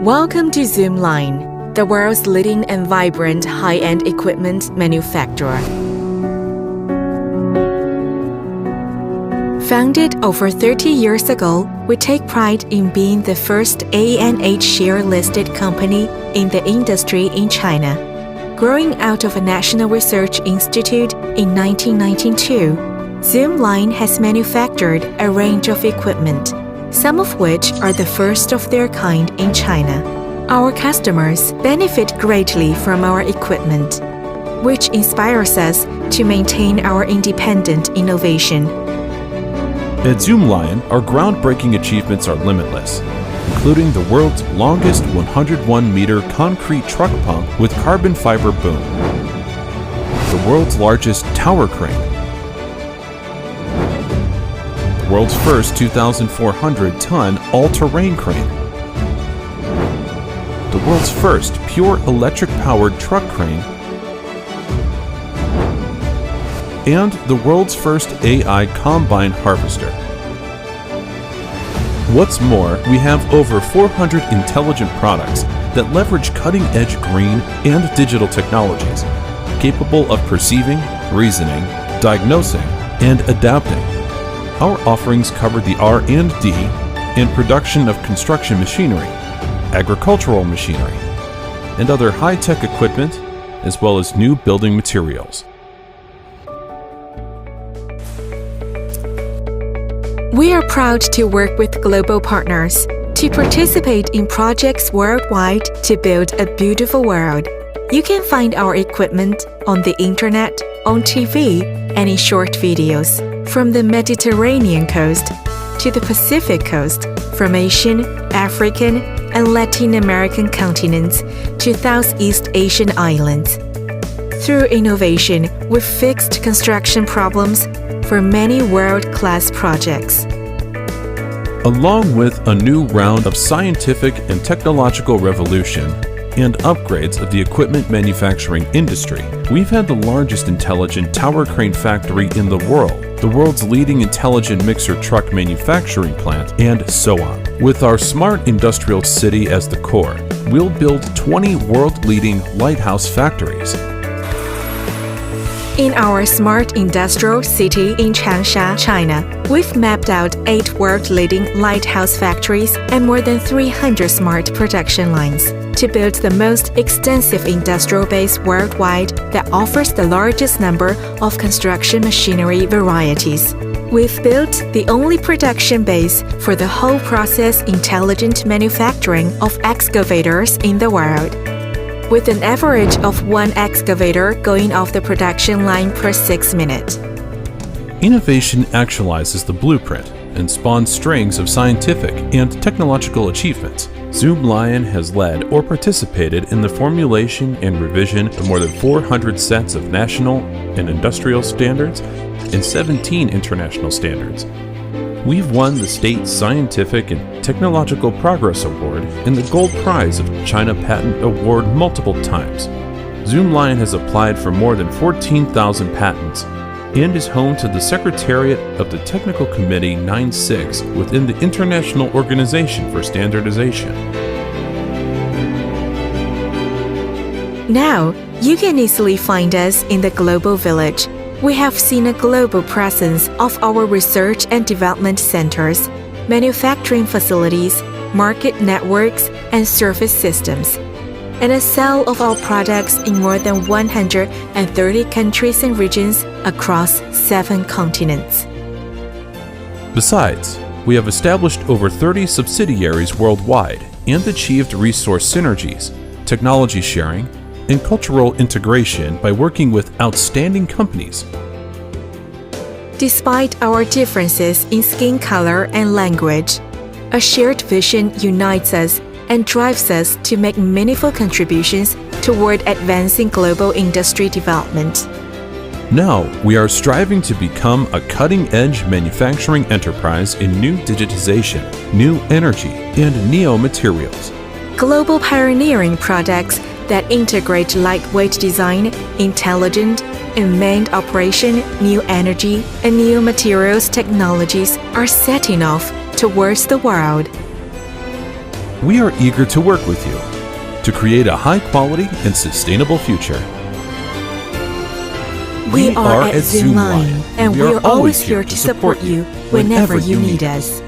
Welcome to Zoomlion, the world's leading and vibrant high-end equipment manufacturer. Founded over 30 years ago, we take pride in being the first A&H share-listed company in the industry in China. Growing out of a national research institute in 1992, Zoomlion has manufactured a range of equipment, some of which are the first of their kind in China. Our customers benefit greatly from our equipment, which inspires us to maintain our independent innovation. At Zoomlion, our groundbreaking achievements are limitless, including the world's longest 101-meter concrete truck pump with carbon fiber boom, the world's largest tower crane, the world's first 2,400-ton all-terrain crane, the world's first pure electric-powered truck crane, and the world's first AI combine harvester. What's more, we have over 400 intelligent products that leverage cutting-edge green and digital technologies, capable of perceiving, reasoning, diagnosing, and adapting. Our offerings cover the R&D and production of construction machinery, agricultural machinery, and other high-tech equipment, as well as new building materials. We are proud to work with global partners to participate in projects worldwide to build a beautiful world. You can find our equipment on the internet, on TV, and in short videos, from the Mediterranean coast to the Pacific coast, from Asian, African, and Latin American continents to Southeast Asian islands. Through innovation, we've fixed construction problems for many world-class projects. Along with a new round of scientific and technological revolution and upgrades of the equipment manufacturing industry, we've had the largest intelligent tower crane factory in the world, the world's leading intelligent mixer truck manufacturing plant, and so on. With our smart industrial city as the core, we'll build 20 world-leading lighthouse factories. In our smart industrial city in Changsha, China, we've mapped out 8 world-leading lighthouse factories and more than 300 smart production lines to build the most extensive industrial base worldwide that offers the largest number of construction machinery varieties. We've built the only production base for the whole process intelligent manufacturing of excavators in the world, with an average of 1 excavator going off the production line per 6 minutes. Innovation actualizes the blueprint and spawns strings of scientific and technological achievements. Zoomlion has led or participated in the formulation and revision of more than 400 sets of national and industrial standards and 17 international standards. We've won the State Scientific and Technological Progress Award and the Gold Prize of China Patent Award multiple times. Zoomlion has applied for more than 14,000 patents and is home to the Secretariat of the Technical Committee 96 within the International Organization for Standardization. Now, you can easily find us in the global village. We have seen a global presence of our research and development centers, manufacturing facilities, market networks, and service systems, and a sale of our products in more than 130 countries and regions across 7 continents. Besides, we have established over 30 subsidiaries worldwide and achieved resource synergies, technology sharing, and cultural integration by working with outstanding companies. Despite our differences in skin color and language, a shared vision unites us and drives us to make meaningful contributions toward advancing global industry development. Now, we are striving to become a cutting-edge manufacturing enterprise in new digitization, new energy, and neo-materials. Global pioneering products that integrate lightweight design, intelligent, unmanned operation, new energy, and new materials technologies are setting off towards the world. We are eager to work with you to create a high-quality and sustainable future. We are at Zoomlion, and we are always here to support you whenever you need us.